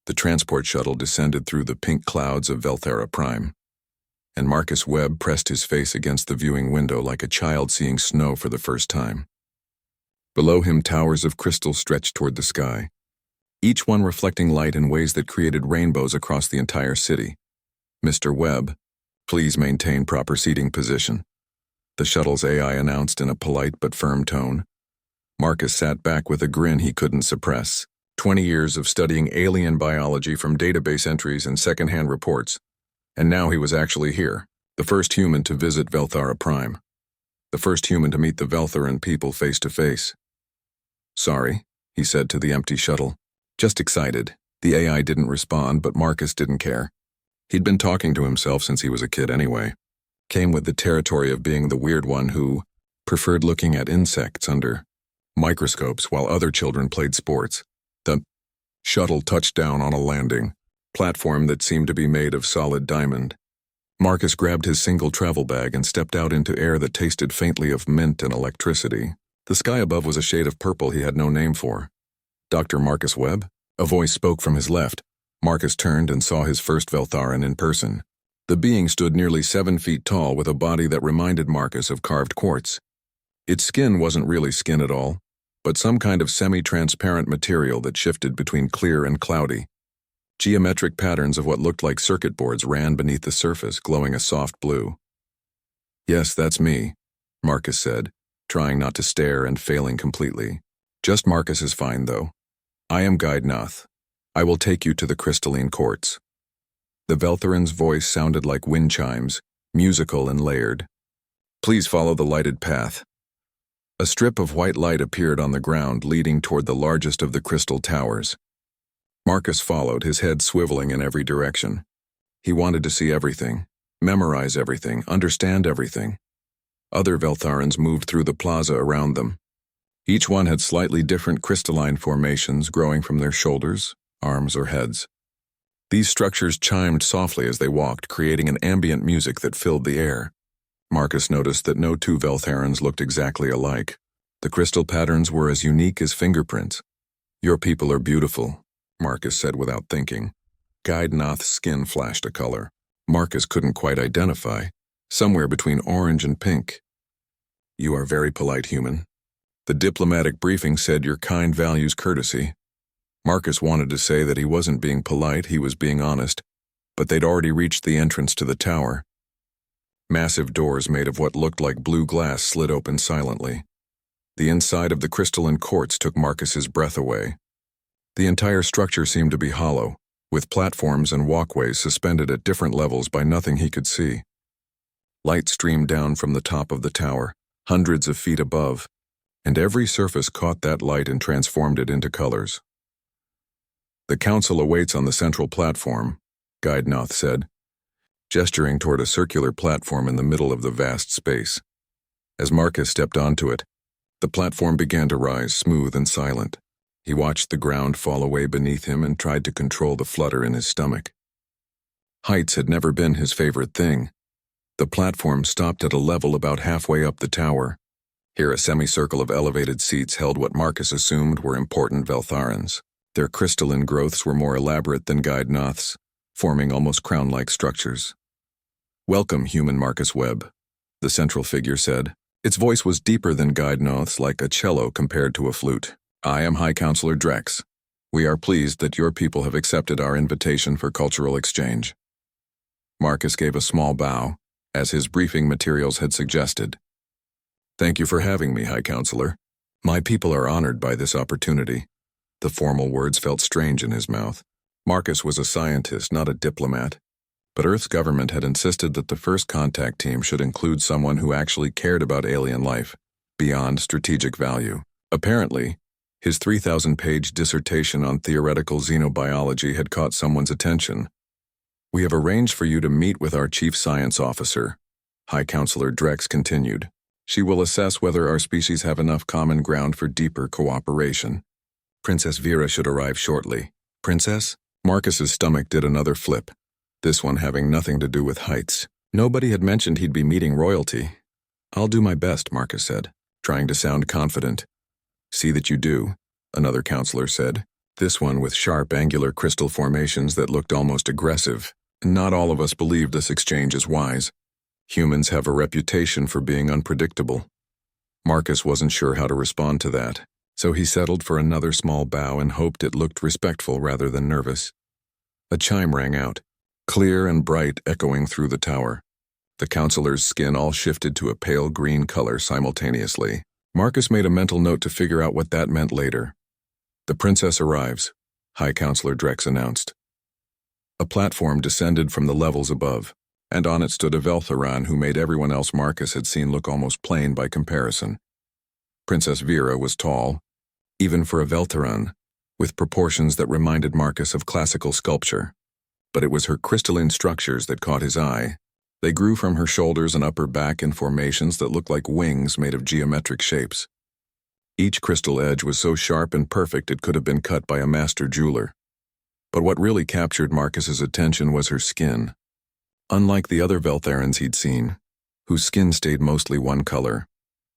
The transport shuttle descended through the pink clouds of Velthara Prime, and Marcus Webb pressed his face against the viewing window like a child seeing snow for the first time. Below him, towers of crystal stretched toward the sky, each one reflecting light in ways that created rainbows across the entire city. "Mr. Webb, please maintain proper seating position," the shuttle's AI announced in a polite but firm tone. Marcus sat back with a grin he couldn't suppress. 20 years of studying alien biology from database entries and secondhand reports, and now he was actually here, the first human to visit Velthara Prime, the first human to meet the Veltharan people face to face. "Sorry," he said to the empty shuttle. "Just excited." The AI didn't respond, but Marcus didn't care. He'd been talking to himself since he was a kid anyway. Came with the territory of being the weird one who preferred looking at insects under microscopes while other children played sports. The shuttle touched down on a landing platform that seemed to be made of solid diamond. Marcus grabbed his single travel bag and stepped out into air that tasted faintly of mint and electricity. The sky above was a shade of purple he had no name for. "Dr. Marcus Webb?" A voice spoke from his left. Marcus turned and saw his first Veltharan in person. The being stood nearly 7 feet tall with a body that reminded Marcus of carved quartz. Its skin wasn't really skin at all, but some kind of semi-transparent material that shifted between clear and cloudy. Geometric patterns of what looked like circuit boards ran beneath the surface, glowing a soft blue. "Yes, that's me," Marcus said, trying not to stare and failing completely. "Just Marcus is fine, though. I am Guide Noth. I will take you to the crystalline courts." The Veltharan's voice sounded like wind chimes, musical and layered. "Please follow the lighted path." A strip of white light appeared on the ground, leading toward the largest of the crystal towers. Marcus followed, his head swiveling in every direction. He wanted to see everything, memorize everything, understand everything. Other Veltharans moved through the plaza around them. Each one had slightly different crystalline formations growing from their shoulders, arms, or heads. These structures chimed softly as they walked, creating an ambient music that filled the air. Marcus noticed that no two Veltharans looked exactly alike. The crystal patterns were as unique as fingerprints. "Your people are beautiful," Marcus said without thinking. Guide Noth's skin flashed a color Marcus couldn't quite identify, somewhere between orange and pink. "You are very polite, human. The diplomatic briefing said your kind values courtesy." Marcus wanted to say that he wasn't being polite, he was being honest, but they'd already reached the entrance to the tower. Massive doors made of what looked like blue glass slid open silently. The inside of the crystalline courts took Marcus's breath away. The entire structure seemed to be hollow, with platforms and walkways suspended at different levels by nothing he could see. Light streamed down from the top of the tower, hundreds of feet above, and every surface caught that light and transformed it into colors. "The council awaits on the central platform," Guide Noth said, gesturing toward a circular platform in the middle of the vast space. As Marcus stepped onto it, the platform began to rise, smooth and silent. He watched the ground fall away beneath him and tried to control the flutter in his stomach. Heights had never been his favorite thing. The platform stopped at a level about halfway up the tower. Here a semicircle of elevated seats held what Marcus assumed were important Veltharans. Their crystalline growths were more elaborate than Guide Noth's, forming almost crown-like structures. "Welcome, human Marcus Webb," the central figure said. Its voice was deeper than Guide Noth's, like a cello compared to a flute. "I am High Counselor Drex. We are pleased that your people have accepted our invitation for cultural exchange." Marcus gave a small bow, as his briefing materials had suggested. "Thank you for having me, High Counselor. My people are honored by this opportunity." The formal words felt strange in his mouth. Marcus was a scientist, not a diplomat, but Earth's government had insisted that the first contact team should include someone who actually cared about alien life, beyond strategic value. Apparently, his 3,000-page dissertation on theoretical xenobiology had caught someone's attention. "We have arranged for you to meet with our chief science officer," High Counselor Drex continued. "She will assess whether our species have enough common ground for deeper cooperation. Princess Vera should arrive shortly." "Princess?" Marcus's stomach did another flip, this one having nothing to do with heights. Nobody had mentioned he'd be meeting royalty. "I'll do my best," Marcus said, trying to sound confident. "See that you do," another counselor said. This one with sharp, angular crystal formations that looked almost aggressive. Not all of us believe this exchange is wise. Humans have a reputation for being unpredictable. Marcus wasn't sure how to respond to that, so he settled for another small bow and hoped it looked respectful rather than nervous. A chime rang out, clear and bright, echoing through the tower. The counselor's skin all shifted to a pale green color simultaneously. Marcus made a mental note to figure out what that meant later. "The princess arrives," High Counselor Drex announced. A platform descended from the levels above, and on it stood a Veltheran who made everyone else Marcus had seen look almost plain by comparison. Princess Vera was tall, even for a Veltheran, with proportions that reminded Marcus of classical sculpture. But it was her crystalline structures that caught his eye. They grew from her shoulders and upper back in formations that looked like wings made of geometric shapes. Each crystal edge was so sharp and perfect it could have been cut by a master jeweler. But what really captured Marcus's attention was her skin. Unlike the other Veltherans he'd seen, whose skin stayed mostly one color,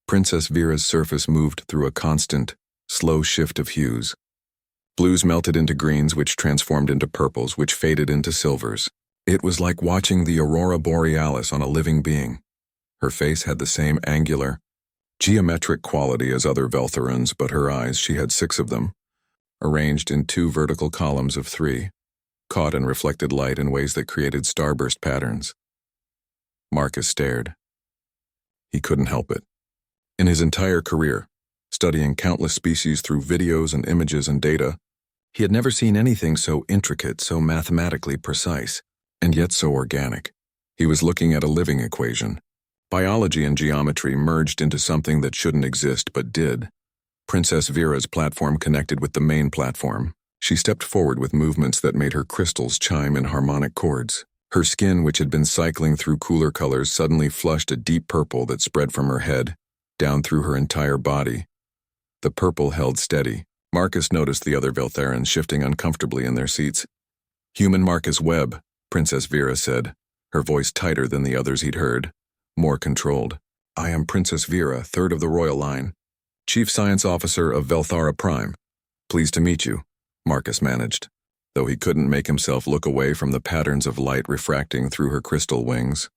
Princess Vera's surface moved through a constant, slow shift of hues. Blues melted into greens, which transformed into purples, which faded into silvers. It was like watching the aurora borealis on a living being. Her face had the same angular, geometric quality as other Veltherans, but her eyes, she had 6 of them, arranged in 2 vertical columns of 3, caught and reflected light in ways that created starburst patterns. Marcus stared. He couldn't help it. In his entire career, studying countless species through videos and images and data, he had never seen anything so intricate, so mathematically precise, and yet so organic. He was looking at a living equation. Biology and geometry merged into something that shouldn't exist but did. Princess Vera's platform connected with the main platform. She stepped forward with movements that made her crystals chime in harmonic chords. Her skin, which had been cycling through cooler colors, suddenly flushed a deep purple that spread from her head, down through her entire body. The purple held steady. Marcus noticed the other Veltherans shifting uncomfortably in their seats. "Human Marcus Webb," Princess Vera said, her voice tighter than the others he'd heard, more controlled. "I am Princess Vera, 3rd of the royal line, Chief Science Officer of Velthara Prime. Pleased to meet you," Marcus managed, though he couldn't make himself look away from the patterns of light refracting through her crystal wings.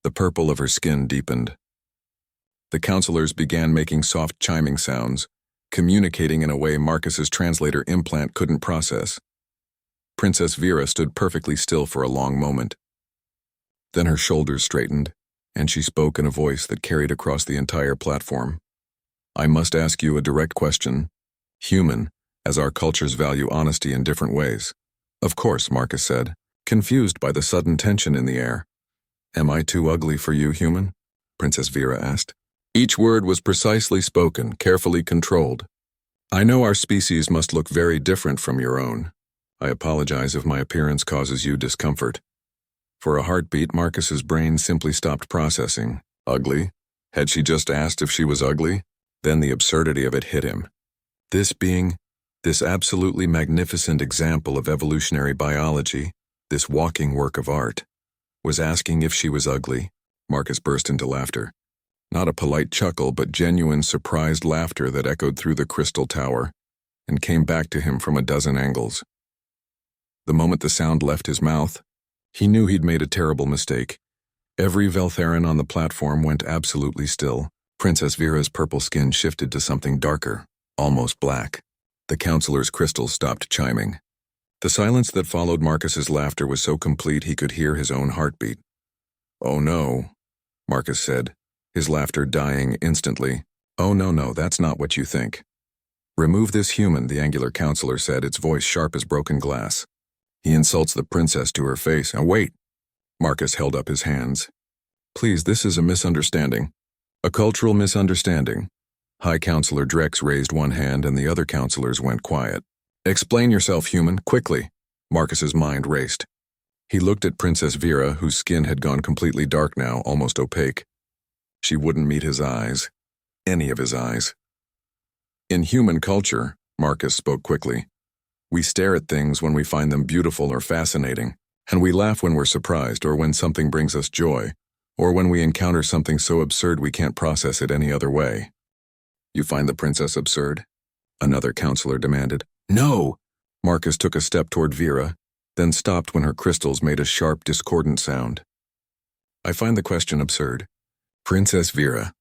The purple of her skin deepened. The counselors began making soft chiming sounds, communicating in a way Marcus's translator implant couldn't process. Princess Vera stood perfectly still for a long moment. Then her shoulders straightened, and she spoke in a voice that carried across the entire platform. "I must ask you a direct question. Human, as our cultures value honesty in different ways." "Of course," Marcus said, confused by the sudden tension in the air. "Am I too ugly for you, human?" Princess Vera asked. Each word was precisely spoken, carefully controlled. "I know our species must look very different from your own. I apologize if my appearance causes you discomfort." For a heartbeat, Marcus's brain simply stopped processing. Ugly? Had she just asked if she was ugly? Then the absurdity of it hit him. This being, this absolutely magnificent example of evolutionary biology, this walking work of art, was asking if she was ugly. Marcus burst into laughter. Not a polite chuckle, but genuine, surprised laughter that echoed through the crystal tower and came back to him from a dozen angles. The moment the sound left his mouth, he knew he'd made a terrible mistake. Every Veltheran on the platform went absolutely still. Princess Vera's purple skin shifted to something darker, almost black. The counselor's crystals stopped chiming. The silence that followed Marcus's laughter was so complete he could hear his own heartbeat. "Oh no," Marcus said, his laughter dying instantly. "Oh no, that's not what you think." "Remove this human," the angular counselor said, its voice sharp as broken glass. "He insults the princess to her face." "And wait!" Marcus held up his hands. "Please, this is a misunderstanding. A cultural misunderstanding." High Counselor Drex raised one hand and the other counselors went quiet. "Explain yourself, human, quickly." Marcus's mind raced. He looked at Princess Vera, whose skin had gone completely dark now, almost opaque. She wouldn't meet his eyes. Any of his eyes. "In human culture," Marcus spoke quickly, "we stare at things when we find them beautiful or fascinating, and we laugh when we're surprised or when something brings us joy, or when we encounter something so absurd we can't process it any other way." "You find the princess absurd?" another counselor demanded. "No, Marcus took a step toward Vera, then stopped when her crystals made a sharp, discordant sound. I find the question absurd. Princess Vera,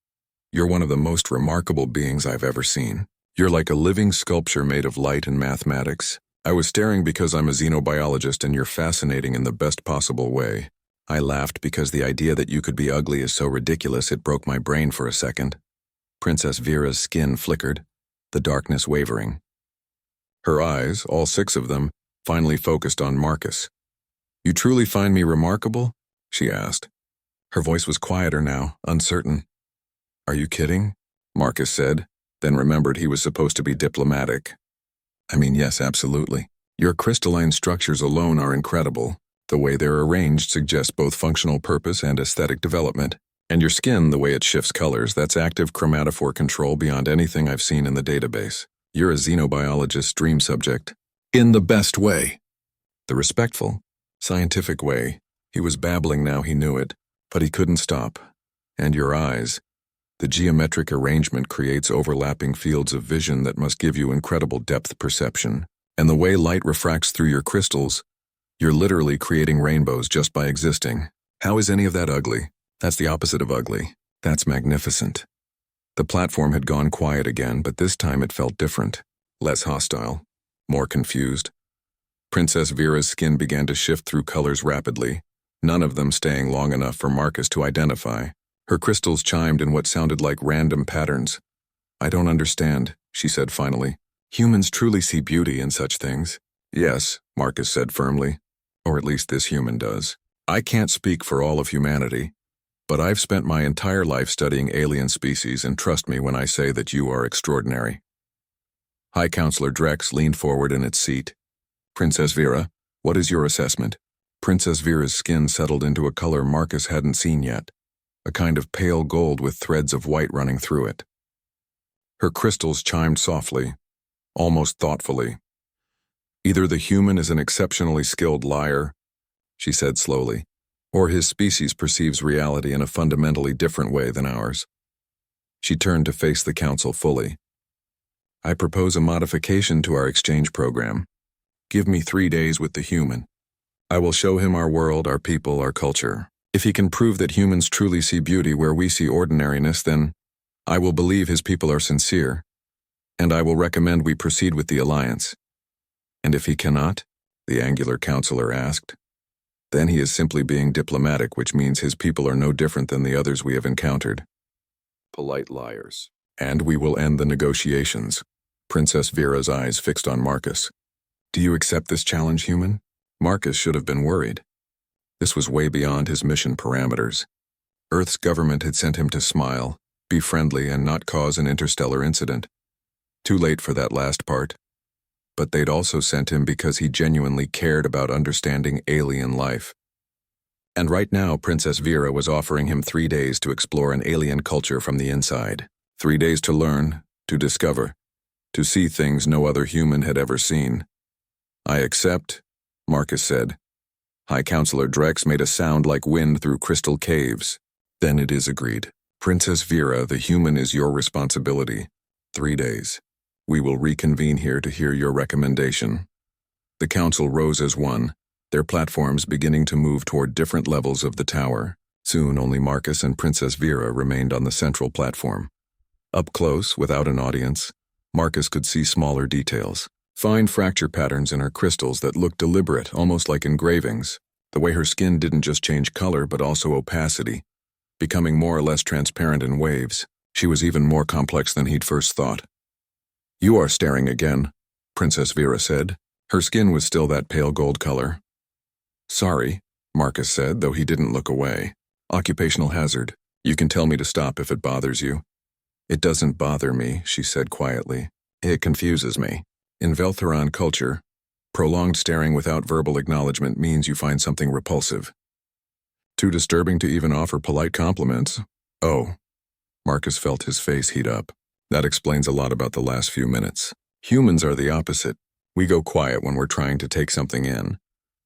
you're one of the most remarkable beings I've ever seen. You're like a living sculpture made of light and mathematics. I was staring because I'm a xenobiologist and you're fascinating in the best possible way. I laughed because the idea that you could be ugly is so ridiculous it broke my brain for a second. Princess Vera's skin flickered, the darkness wavering. Her eyes, all 6 of them, finally focused on Marcus. You truly find me remarkable? She asked. Her voice was quieter now, uncertain. Are you kidding? Marcus said, then remembered he was supposed to be diplomatic. I mean, yes, absolutely. Your crystalline structures alone are incredible. The way they're arranged suggests both functional purpose and aesthetic development. And your skin, the way it shifts colors, that's active chromatophore control beyond anything I've seen in the database. You're a xenobiologist's dream subject. In the best way. The respectful, scientific way. He was babbling now, he knew it, but he couldn't stop. And your eyes. The geometric arrangement creates overlapping fields of vision that must give you incredible depth perception. And the way light refracts through your crystals, you're literally creating rainbows just by existing. How is any of that ugly? That's the opposite of ugly. That's magnificent. The platform had gone quiet again, but this time it felt different. Less hostile. More confused. Princess Vera's skin began to shift through colors rapidly, none of them staying long enough for Marcus to identify. Her crystals chimed in what sounded like random patterns. I don't understand, she said finally. Humans truly see beauty in such things. Yes, Marcus said firmly. Or at least this human does. I can't speak for all of humanity, but I've spent my entire life studying alien species, and trust me when I say that you are extraordinary. High Counselor Drex leaned forward in its seat. Princess Vera, what is your assessment? Princess Vera's skin settled into a color Marcus hadn't seen yet, a kind of pale gold with threads of white running through it. Her crystals chimed softly, almost thoughtfully. Either the human is an exceptionally skilled liar, she said slowly, or his species perceives reality in a fundamentally different way than ours. She turned to face the council fully. I propose a modification to our exchange program. Give me 3 days with the human. I will show him our world, our people, our culture. If he can prove that humans truly see beauty where we see ordinariness, then I will believe his people are sincere, and I will recommend we proceed with the alliance. And if he cannot, the angular counselor asked, then he is simply being diplomatic, which means his people are no different than the others we have encountered. Polite liars. And we will end the negotiations. Princess Vera's eyes fixed on Marcus. Do you accept this challenge, human? Marcus should have been worried. This was way beyond his mission parameters. Earth's government had sent him to smile, be friendly, and not cause an interstellar incident. Too late for that last part. But they'd also sent him because he genuinely cared about understanding alien life. And right now, Princess Vera was offering him 3 days to explore an alien culture from the inside. 3 days to learn, to discover, to see things no other human had ever seen. I accept, Marcus said. High Counselor Drex made a sound like wind through crystal caves. Then it is agreed. Princess Vera, the human is your responsibility. 3 days. We will reconvene here to hear your recommendation. The council rose as one, their platforms beginning to move toward different levels of the tower. Soon only Marcus and Princess Vera remained on the central platform. Up close, without an audience, Marcus could see smaller details. Fine fracture patterns in her crystals that looked deliberate, almost like engravings. The way her skin didn't just change color but also opacity, becoming more or less transparent in waves. She was even more complex than he'd first thought. You are staring again, Princess Vera said. Her skin was still that pale gold color. Sorry, Marcus said, though he didn't look away. Occupational hazard. You can tell me to stop if it bothers you. It doesn't bother me, she said quietly. It confuses me. In Veltheron culture, prolonged staring without verbal acknowledgement means you find something repulsive. Too disturbing to even offer polite compliments. Oh. Marcus felt his face heat up. That explains a lot about the last few minutes. Humans are the opposite. We go quiet when we're trying to take something in,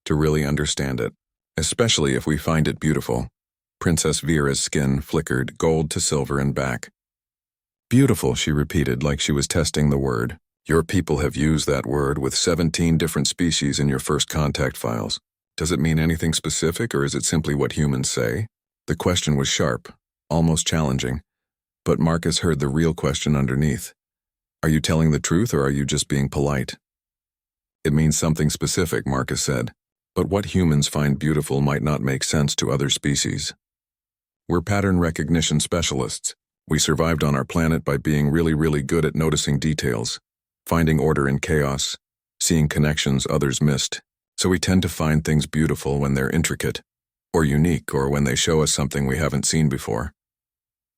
to really understand it, especially if we find it beautiful. Princess Vera's skin flickered, gold to silver and back. Beautiful, she repeated like she was testing the word. Your people have used that word with 17 different species in your first contact files. Does it mean anything specific, or is it simply what humans say? The question was sharp, almost challenging, but Marcus heard the real question underneath. Are you telling the truth, or are you just being polite? It means something specific, Marcus said, but what humans find beautiful might not make sense to other species. We're pattern recognition specialists. We survived on our planet by being really good at noticing details, finding order in chaos, seeing connections others missed. So we tend to find things beautiful when they're intricate, or unique, or when they show us something we haven't seen before.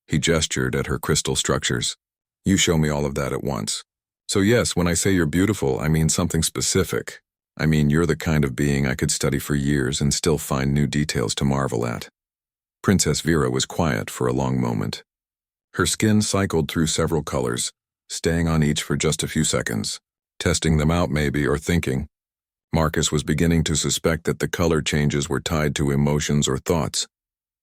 He gestured at her crystal structures. You show me all of that at once. So yes, when I say you're beautiful, I mean something specific. I mean you're the kind of being I could study for years and still find new details to marvel at. Princess Vera was quiet for a long moment. Her skin cycled through several colors, staying on each for just a few seconds, testing them out maybe, or thinking. Marcus was beginning to suspect that the color changes were tied to emotions or thoughts.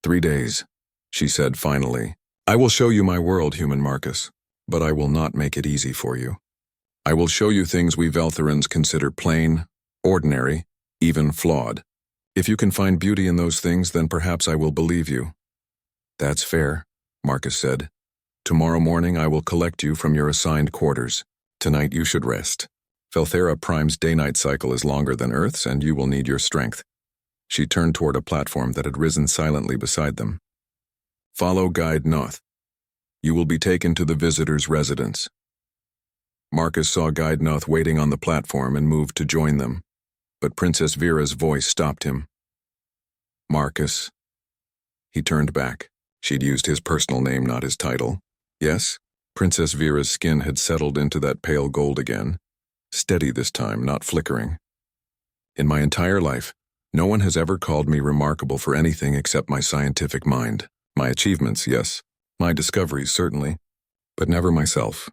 3 days, she said finally. I will show you my world, human Marcus, but I will not make it easy for you. I will show you things we Veltherans consider plain, ordinary, even flawed. If you can find beauty in those things, then perhaps I will believe you. That's fair, Marcus said. Tomorrow morning I will collect you from your assigned quarters. Tonight you should rest. Velthera Prime's day-night cycle is longer than Earth's, and you will need your strength. She turned toward a platform that had risen silently beside them. Follow Guide Noth. You will be taken to the visitor's residence. Marcus saw Guide Noth waiting on the platform and moved to join them, but Princess Vera's voice stopped him. Marcus. He turned back. She'd used his personal name, not his title. Yes? Princess Vera's skin had settled into that pale gold again. Steady this time, not flickering. In my entire life, no one has ever called me remarkable for anything except my scientific mind. My achievements, yes. My discoveries, certainly. But never myself.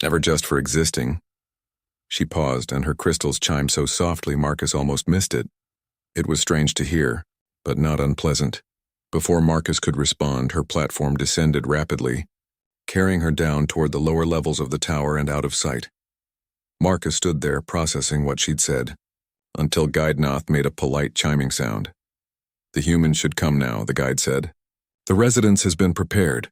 Never just for existing. She paused, and her crystals chimed so softly Marcus almost missed it. It was strange to hear, but not unpleasant. Before Marcus could respond, her platform descended rapidly, carrying her down toward the lower levels of the tower and out of sight. Marcus stood there processing what she'd said, until Guide Noth made a polite chiming sound. The humans should come now, the guide said. The residence has been prepared.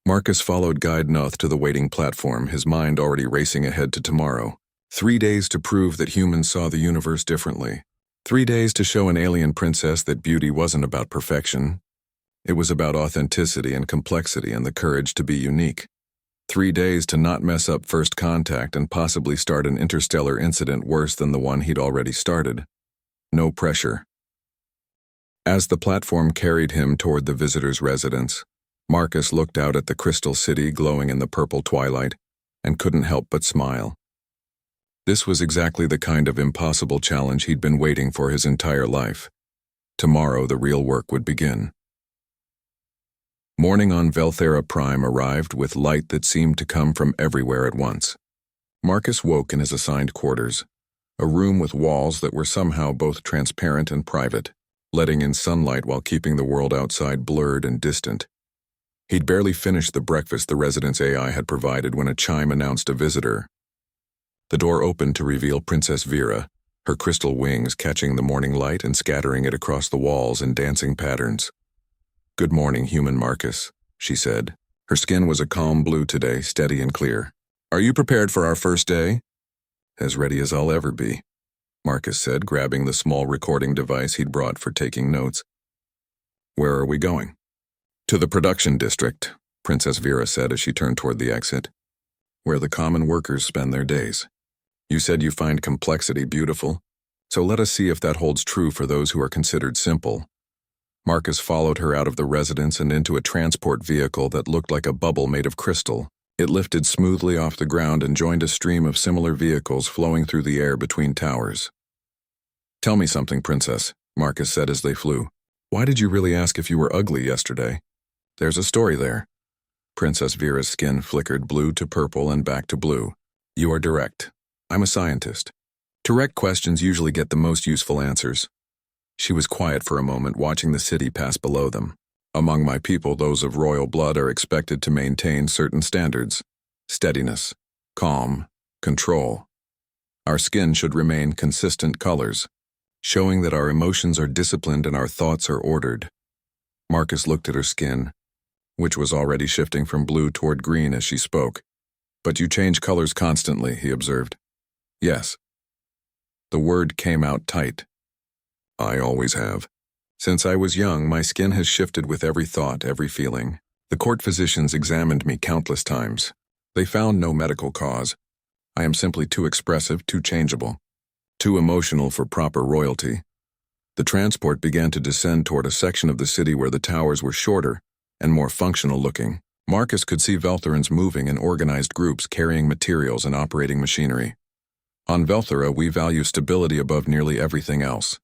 Marcus followed Guide Noth to the waiting platform, his mind already racing ahead to tomorrow. 3 days to prove that humans saw the universe differently. 3 days to show an alien princess that beauty wasn't about perfection. It was about authenticity and complexity and the courage to be unique. 3 days to not mess up first contact and possibly start an interstellar incident worse than the one he'd already started. No pressure. As the platform carried him toward the visitor's residence, Marcus looked out at the crystal city glowing in the purple twilight and couldn't help but smile. This was exactly the kind of impossible challenge he'd been waiting for his entire life. Tomorrow the real work would begin. Morning on Velthera Prime arrived with light that seemed to come from everywhere at once. Marcus woke in his assigned quarters, a room with walls that were somehow both transparent and private, letting in sunlight while keeping the world outside blurred and distant. He'd barely finished the breakfast the residence AI had provided when a chime announced a visitor. The door opened to reveal Princess Vera, her crystal wings catching the morning light and scattering it across the walls in dancing patterns. Good morning, human Marcus, she said. Her skin was a calm blue today, steady and clear. Are you prepared for our first day? As ready as I'll ever be, Marcus said, grabbing the small recording device he'd brought for taking notes. Where are we going? To the production district, Princess Vera said as she turned toward the exit, where the common workers spend their days. You said you find complexity beautiful, so let us see if that holds true for those who are considered simple. Marcus followed her out of the residence and into a transport vehicle that looked like a bubble made of crystal. It lifted smoothly off the ground and joined a stream of similar vehicles flowing through the air between towers. Tell me something, Princess, Marcus said as they flew. Why did you really ask if you were ugly yesterday? There's a story there. Princess Vera's skin flickered blue to purple and back to blue. You are direct. I'm a scientist. Direct questions usually get the most useful answers. She was quiet for a moment, watching the city pass below them. Among my people, those of royal blood are expected to maintain certain standards. Steadiness, calm, control. Our skin should remain consistent colors, showing that our emotions are disciplined and our thoughts are ordered. Marcus looked at her skin, which was already shifting from blue toward green as she spoke. But you change colors constantly, he observed. Yes. The word came out tight. I always have. Since I was young, my skin has shifted with every thought, every feeling. The court physicians examined me countless times. They found no medical cause. I am simply too expressive, too changeable, too emotional for proper royalty. The transport began to descend toward a section of the city where the towers were shorter and more functional looking. Marcus could see Veltherans moving in organized groups carrying materials and operating machinery. On Velthera, we value stability above nearly everything else.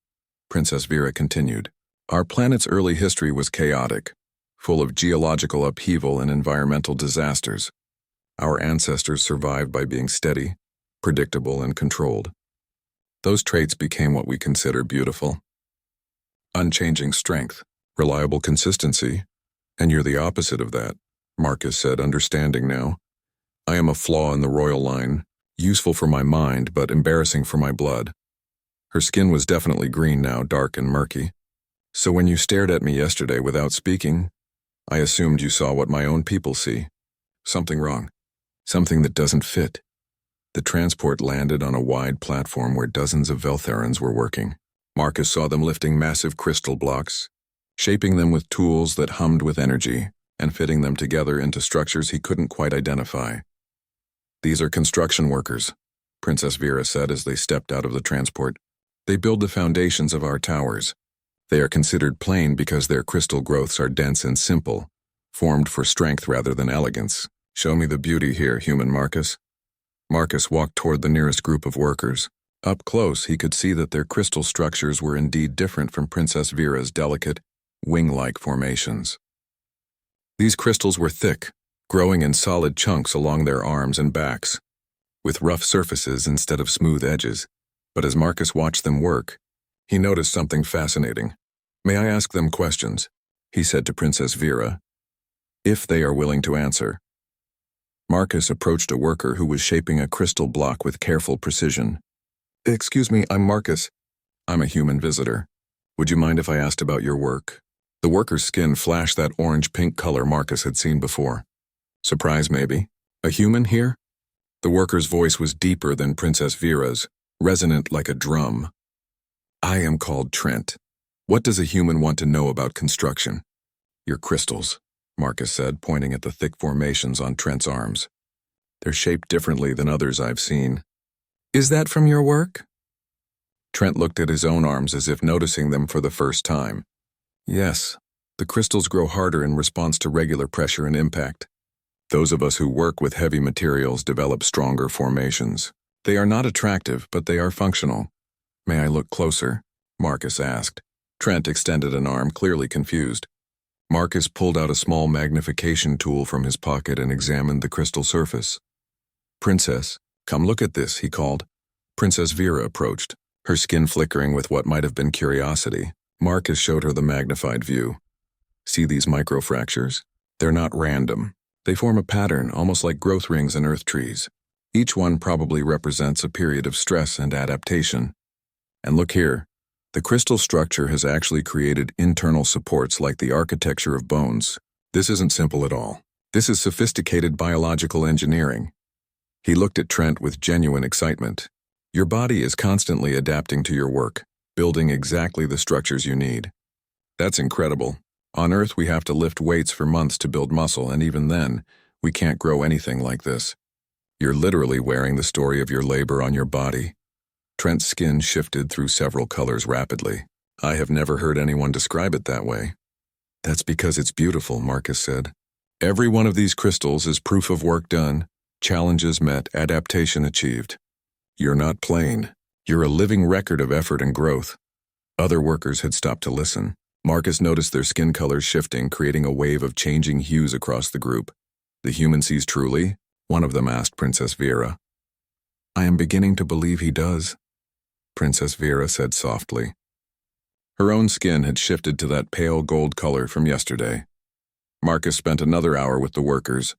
Princess Vera continued. Our planet's early history was chaotic, full of geological upheaval and environmental disasters. Our ancestors survived by being steady, predictable, and controlled. Those traits became what we consider beautiful. Unchanging strength, reliable consistency, and you're the opposite of that, Marcus said, understanding now. I am a flaw in the royal line, useful for my mind, but embarrassing for my blood. Her skin was definitely green now, dark and murky. So when you stared at me yesterday without speaking, I assumed you saw what my own people see. Something wrong. Something that doesn't fit. The transport landed on a wide platform where dozens of Veltherans were working. Marcus saw them lifting massive crystal blocks, shaping them with tools that hummed with energy, and fitting them together into structures he couldn't quite identify. These are construction workers, Princess Vera said as they stepped out of the transport. They build the foundations of our towers. They are considered plain because their crystal growths are dense and simple, formed for strength rather than elegance. Show me the beauty here, human Marcus. Marcus walked toward the nearest group of workers. Up close, he could see that their crystal structures were indeed different from Princess Vera's delicate, wing-like formations. These crystals were thick, growing in solid chunks along their arms and backs, with rough surfaces instead of smooth edges. But as Marcus watched them work, he noticed something fascinating. May I ask them questions? He said to Princess Vera, if they are willing to answer. Marcus approached a worker who was shaping a crystal block with careful precision. Excuse me, I'm Marcus. I'm a human visitor. Would you mind if I asked about your work? The worker's skin flashed that orange-pink color Marcus had seen before. Surprise, maybe? A human here? The worker's voice was deeper than Princess Vera's, resonant like a drum. I am called Trent. What does a human want to know about construction? Your crystals, Marcus said, pointing at the thick formations on Trent's arms. They're shaped differently than others I've seen. Is that from your work? Trent looked at his own arms as if noticing them for the first time. Yes, the crystals grow harder in response to regular pressure and impact. Those of us who work with heavy materials develop stronger formations. They are not attractive, but they are functional. May I look closer? Marcus asked. Trent extended an arm, clearly confused. Marcus pulled out a small magnification tool from his pocket and examined the crystal surface. Princess, come look at this, he called. Princess Vera approached, her skin flickering with what might have been curiosity. Marcus showed her the magnified view. See these microfractures? They're not random. They form a pattern, almost like growth rings in earth trees. Each one probably represents a period of stress and adaptation. And look here, the crystal structure has actually created internal supports like the architecture of bones. This isn't simple at all. This is sophisticated biological engineering. He looked at Trent with genuine excitement. Your body is constantly adapting to your work, building exactly the structures you need. That's incredible. On Earth, we have to lift weights for months to build muscle, and even then, we can't grow anything like this. You're literally wearing the story of your labor on your body. Trent's skin shifted through several colors rapidly. I have never heard anyone describe it that way. That's because it's beautiful, Marcus said. Every one of these crystals is proof of work done, challenges met, adaptation achieved. You're not plain. You're a living record of effort and growth. Other workers had stopped to listen. Marcus noticed their skin colors shifting, creating a wave of changing hues across the group. The human sees truly? One of them asked Princess Vera. I am beginning to believe he does, Princess Vera said softly. Her own skin had shifted to that pale gold color from yesterday. Marcus spent another hour with the workers,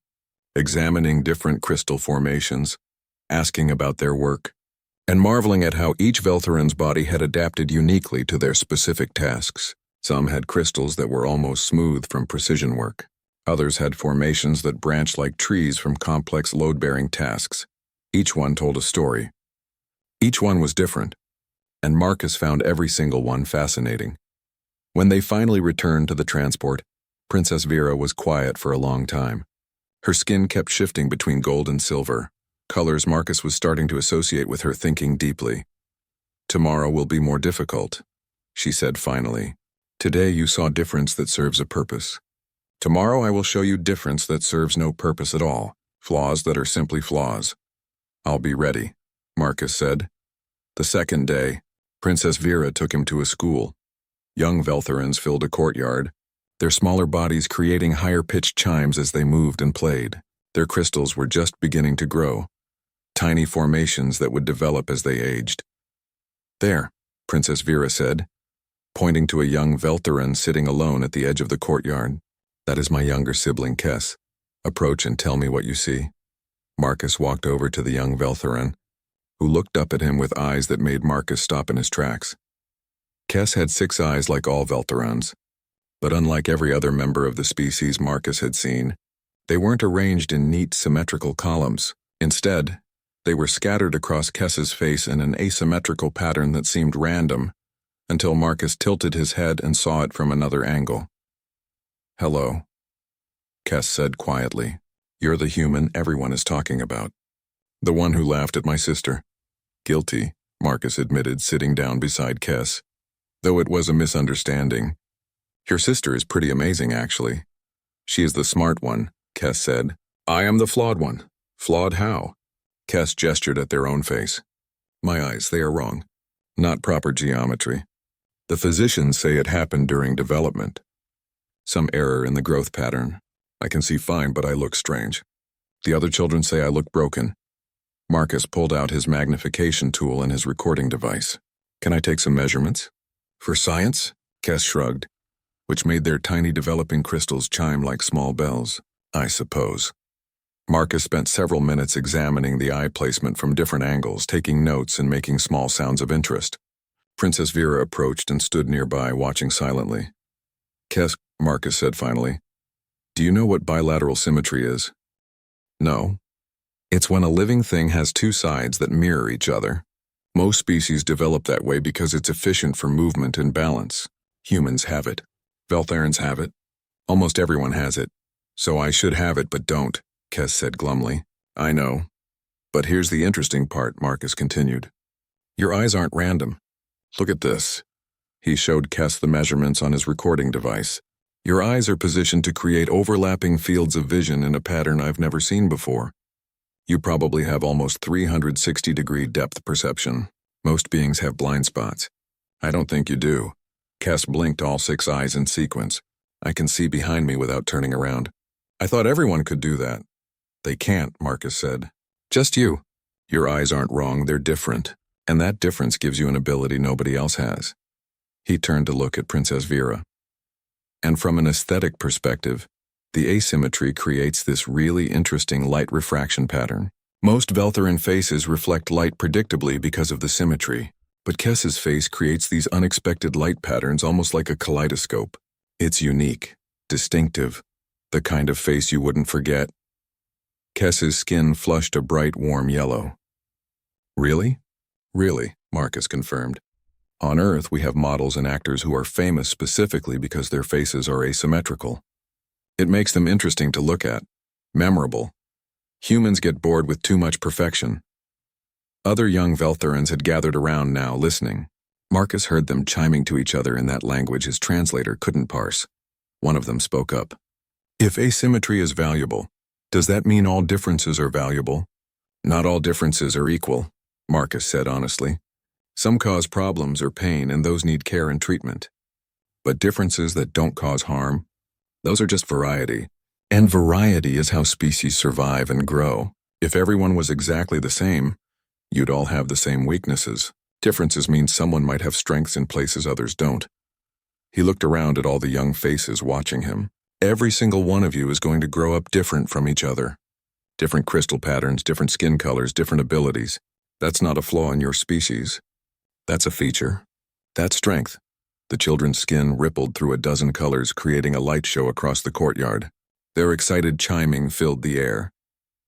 examining different crystal formations. asking about their work, and marveling at how each Veltheran's body had adapted uniquely to their specific tasks. Some had crystals that were almost smooth from precision work. Others had formations that branched like trees from complex load-bearing tasks. Each one told a story. Each one was different, and Marcus found every single one fascinating. When they finally returned to the transport, Princess Vera was quiet for a long time. Her skin kept shifting between gold and silver, colors Marcus was starting to associate with her thinking deeply. "Tomorrow will be more difficult," she said finally. "Today you saw difference that serves a purpose. Tomorrow I will show you difference that serves no purpose at all, flaws that are simply flaws." "I'll be ready," Marcus said. The second day, Princess Vera took him to a school. Young Veltherans filled a courtyard, their smaller bodies creating higher-pitched chimes as they moved and played. Their crystals were just beginning to grow, tiny formations that would develop as they aged. "There," Princess Vera said, pointing to a young Veltheran sitting alone at the edge of the courtyard. "That is my younger sibling, Kess. Approach and tell me what you see." Marcus walked over to the young Veltheran, who looked up at him with eyes that made Marcus stop in his tracks. Kess had 6 eyes like all Veltherans, but unlike every other member of the species Marcus had seen, they weren't arranged in neat, symmetrical columns. Instead, they were scattered across Kess's face in an asymmetrical pattern that seemed random, until Marcus tilted his head and saw it from another angle. "Hello," Kess said quietly. "You're the human everyone is talking about. The one who laughed at my sister." "Guilty," Marcus admitted, sitting down beside Kess. "Though it was a misunderstanding. Your sister is pretty amazing, actually. She is the smart one," Kess said. "I am the flawed one." "Flawed how?" Kess gestured at their own face. "My eyes, they are wrong. Not proper geometry. The physicians say it happened during development. Some error in the growth pattern. I can see fine, but I look strange. The other children say I look broken." Marcus pulled out his magnification tool and his recording device. "Can I take some measurements?" "For science?" Kess shrugged, which made their tiny developing crystals chime like small bells. "I suppose." Marcus spent several minutes examining the eye placement from different angles, taking notes and making small sounds of interest. Princess Vera approached and stood nearby, watching silently. "Kess," Marcus said finally, "do you know what bilateral symmetry is?" "No." "It's when a living thing has 2 sides that mirror each other. Most species develop that way because it's efficient for movement and balance. Humans have it. Veltherans have it. Almost everyone has it. So I should have it but don't," Kess said glumly. "I know. But here's the interesting part," Marcus continued. "Your eyes aren't random. Look at this." He showed Kess the measurements on his recording device. "Your eyes are positioned to create overlapping fields of vision in a pattern I've never seen before. You probably have almost 360-degree depth perception. Most beings have blind spots. I don't think you do." Kess blinked all 6 eyes in sequence. "I can see behind me without turning around. I thought everyone could do that." "They can't," Marcus said. "Just you. Your eyes aren't wrong, they're different. And that difference gives you an ability nobody else has." He turned to look at Princess Vera. "And from an aesthetic perspective, the asymmetry creates this really interesting light refraction pattern. Most Veltheran faces reflect light predictably because of the symmetry, but Kess's face creates these unexpected light patterns almost like a kaleidoscope. It's unique, distinctive, the kind of face you wouldn't forget." Kess's skin flushed a bright, warm yellow. "Really?" "Really," Marcus confirmed. "On Earth, we have models and actors who are famous specifically because their faces are asymmetrical. It makes them interesting to look at, memorable. Humans get bored with too much perfection." Other young Veltherans had gathered around now, listening. Marcus heard them chiming to each other in that language his translator couldn't parse. One of them spoke up. "If asymmetry is valuable, does that mean all differences are valuable?" "Not all differences are equal," Marcus said honestly. "Some cause problems or pain, and those need care and treatment. But differences that don't cause harm, those are just variety. And variety is how species survive and grow. If everyone was exactly the same, you'd all have the same weaknesses. Differences mean someone might have strengths in places others don't." He looked around at all the young faces watching him. "Every single one of you is going to grow up different from each other. Different crystal patterns, different skin colors, different abilities. That's not a flaw in your species. That's a feature. That's strength. The children's skin rippled through a dozen colors, creating a light show across the courtyard. Their excited chiming filled the air.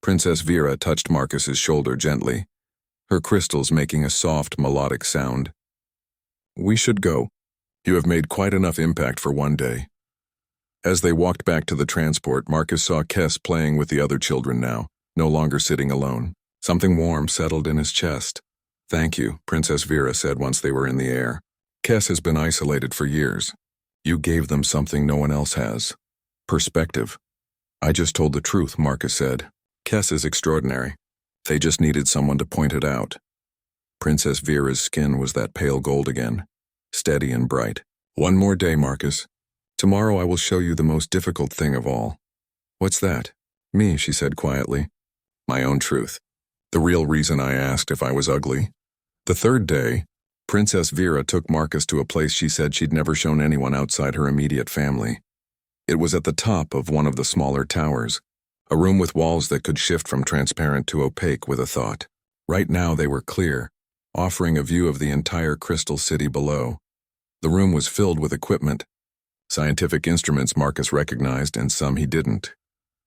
Princess Vera touched Marcus's shoulder gently, her crystals making a soft, melodic sound. We should go. You have made quite enough impact for one day. As they walked back to the transport, Marcus saw Kess playing with the other children now, no longer sitting alone. Something warm settled in his chest. Thank you, Princess Vera said once they were in the air. Kess has been isolated for years. You gave them something no one else has. Perspective. I just told the truth, Marcus said. Kess is extraordinary. They just needed someone to point it out. Princess Vera's skin was that pale gold again, steady and bright. One more day, Marcus. Tomorrow I will show you the most difficult thing of all. What's that? Me, she said quietly. My own truth. The real reason I asked if I was ugly. The third day, Princess Vera took Marcus to a place she said she'd never shown anyone outside her immediate family. It was at the top of one of the smaller towers, a room with walls that could shift from transparent to opaque with a thought. Right now they were clear, offering a view of the entire crystal city below. The room was filled with equipment. Scientific instruments Marcus recognized and some he didn't.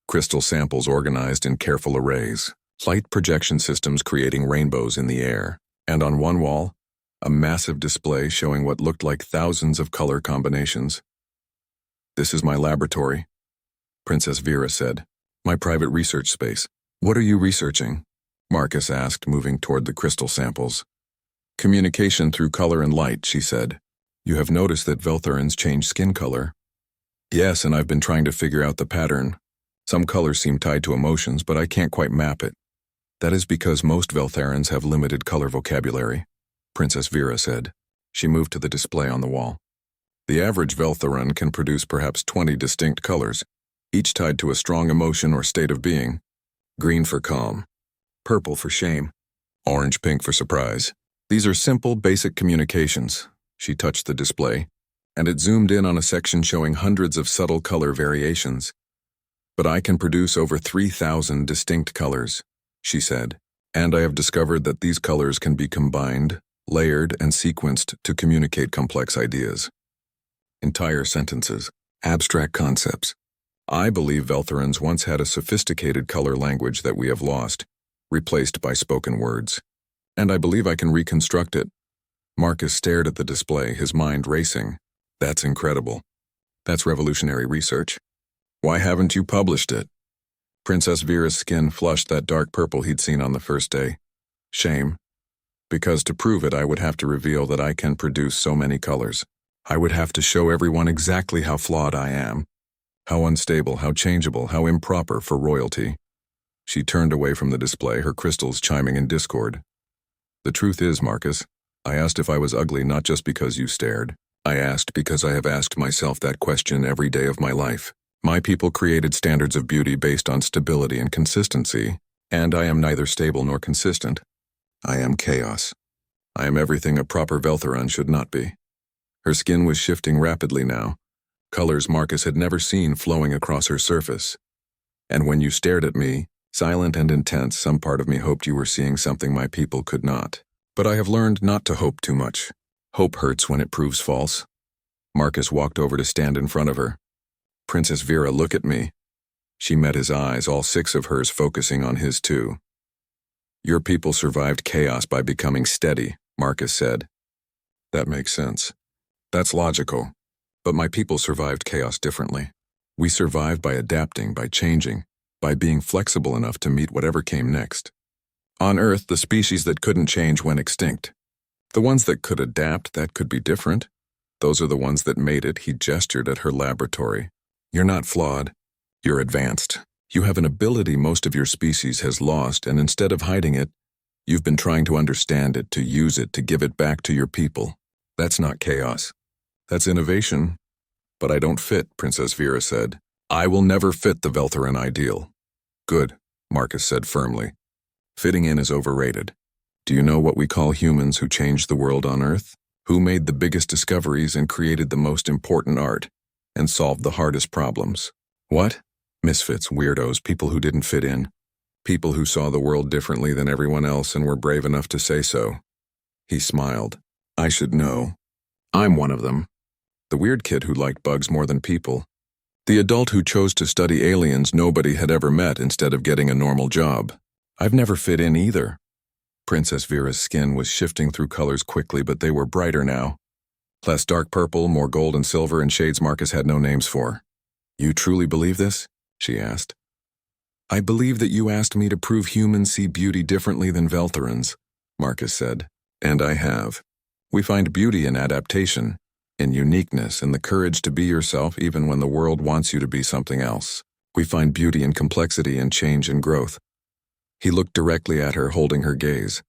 Crystal samples organized in careful arrays. Light projection systems creating rainbows in the air. And on one wall, a massive display showing what looked like thousands of color combinations. This is my laboratory, Princess Vera said. My private research space. What are you researching? Marcus asked, moving toward the crystal samples. Communication through color and light, she said. You have noticed that Veltharans change skin color? Yes, and I've been trying to figure out the pattern. Some colors seem tied to emotions, but I can't quite map it. That is because most Veltharans have limited color vocabulary, Princess Vera said. She moved to the display on the wall. The average Veltharan can produce perhaps 20 distinct colors, each tied to a strong emotion or state of being. Green for calm, purple for shame, orange-pink for surprise. These are simple, basic communications. She touched the display, and it zoomed in on a section showing hundreds of subtle color variations. But I can produce over 3,000 distinct colors, she said, and I have discovered that these colors can be combined, layered, and sequenced to communicate complex ideas. Entire sentences, abstract concepts. I believe Veltharans once had a sophisticated color language that we have lost, replaced by spoken words. And I believe I can reconstruct it. Marcus stared at the display, his mind racing. That's incredible. That's revolutionary research. Why haven't you published it? Princess Vera's skin flushed that dark purple he'd seen on the first day. Shame. Because to prove it, I would have to reveal that I can produce so many colors. I would have to show everyone exactly how flawed I am. How unstable, how changeable, how improper for royalty. She turned away from the display, her crystals chiming in discord. The truth is, Marcus, I asked if I was ugly not just because you stared. I asked because I have asked myself that question every day of my life. My people created standards of beauty based on stability and consistency, and I am neither stable nor consistent. I am chaos. I am everything a proper Veltharan should not be. Her skin was shifting rapidly now, colors Marcus had never seen flowing across her surface. And when you stared at me, silent and intense, some part of me hoped you were seeing something my people could not. But I have learned not to hope too much. Hope hurts when it proves false. Marcus walked over to stand in front of her. Princess Vera, look at me. She met his eyes, all 6 of hers focusing on his too. Your people survived chaos by becoming steady, Marcus said. That makes sense. That's logical. But my people survived chaos differently. We survived by adapting, by changing, by being flexible enough to meet whatever came next. On Earth, the species that couldn't change went extinct. The ones that could adapt, that could be different. Those are the ones that made it, he gestured at her laboratory. You're not flawed. You're advanced. You have an ability most of your species has lost, and instead of hiding it, you've been trying to understand it, to use it, to give it back to your people. That's not chaos. That's innovation. But I don't fit, Princess Vera said. I will never fit the Veltharan ideal. Good, Marcus said firmly. Fitting in is overrated. Do you know what we call humans who changed the world on Earth? Who made the biggest discoveries and created the most important art, and solved the hardest problems? What? Misfits, weirdos, people who didn't fit in. People who saw the world differently than everyone else and were brave enough to say so. He smiled. I should know. I'm one of them. The weird kid who liked bugs more than people. The adult who chose to study aliens nobody had ever met instead of getting a normal job. I've never fit in either. Princess Vera's skin was shifting through colors quickly, but they were brighter now. Less dark purple, more gold and silver, and shades Marcus had no names for. You truly believe this? She asked. I believe that you asked me to prove humans see beauty differently than Veltherans, Marcus said. And I have. We find beauty in adaptation, in uniqueness, and the courage to be yourself even when the world wants you to be something else. We find beauty in complexity and change and growth. He looked directly at her, holding her gaze.